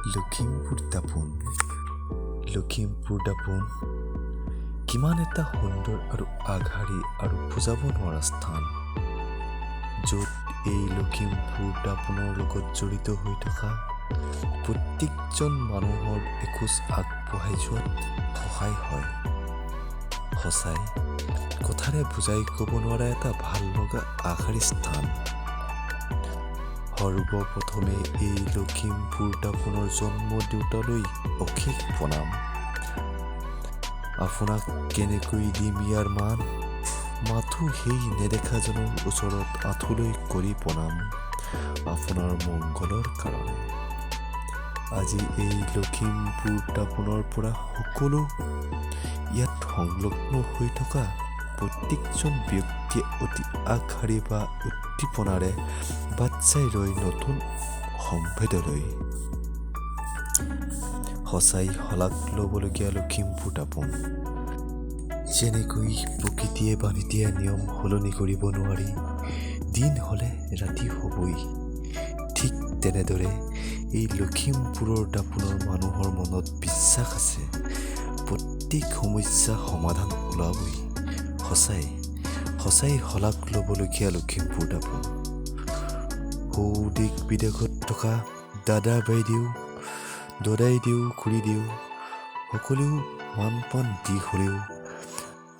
লখিমপুৰ দাপোন কিমান এটা সুন্দৰ আৰু আগশাৰী আৰু বুজাব নোৱাৰা স্থান, য'ত এই লখিমপুৰ দাপোনৰ লগত জড়িত হৈ থকা প্ৰত্যেকজন মানুহৰ এখোজ আগবঢ়াই যোৱাত সহায় হয়। সঁচাই কথাৰে বুজাই ক'ব নোৱাৰা এটা ভাল লগা আগশাৰী স্থান। সৰ্বপ্ৰথমে এই লখিমপুৰ দাপোনৰ জন্ম দেউতালৈ অশেষ প্ৰণাম। আপোনাক কেনেকৈ দিম ইয়াৰ মান, মাথো সেই নেদেখাজনৰ ওচৰত আঁঠুলৈ কৰি প্ৰণাম আপোনাৰ মংগলৰ কাৰণে। আজি এই লখিমপুৰ দাপোনৰ পৰা সকলো ইয়াত সংলগ্ন হৈ থকা প্ৰত্যেকজন ব্যক্তিয়ে অতি আগশাৰী বা উদ্দীপনাৰে বাট চাই ৰয় নতুন সম্ভেদলৈ। সঁচাই শলাগ ল'বলগীয়া লখিমপুৰ দাপোন। যেনেকৈ প্ৰকৃতিয়ে বান্ধি দিয়া নিয়ম সলনি কৰিব নোৱাৰি, দিন হ'লে ৰাতি হ'বই, ঠিক তেনেদৰে এই লখিমপুৰৰ দাপোনৰ মানুহৰ মনত বিশ্বাস আছে প্ৰত্যেক সমস্যা সমাধান ওলাবই। সঁচাই শলাগ ল'বলগীয়া লখিমপুৰ দাপোন। সৌ দেশ বিদেশত থকা দাদা বাইদেউ, দদাইদেউ, খুৰীদেউ সকলেও মান পান দি হ'লেও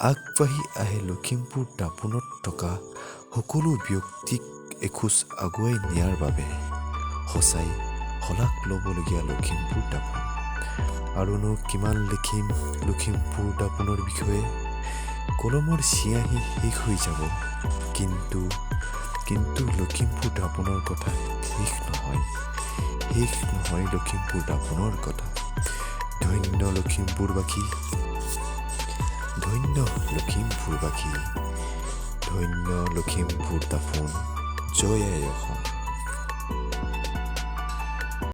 আগবাঢ়ি আহে লখিমপুৰ দাপোনত থকা সকলো ব্যক্তিক এখোজ আগুৱাই নিয়াৰ বাবে। সঁচাই শলাগ ল'বলগীয়া লখিমপুৰ দাপোন। আৰুনো কিমান লিখিম লখিমপুৰ দাপোনৰ বিষয়ে, কলমৰ চিয়াহী শেষ হৈ যাব, কিন্তু লখিমপুৰ দাপোনৰ কথা শেষ নহয় লখিমপুৰ দাপোনৰ কথা। ধন্য লখিমপুৰবাসী, ধন্য লখিমপুৰ দাপোন। জয় আই অসম।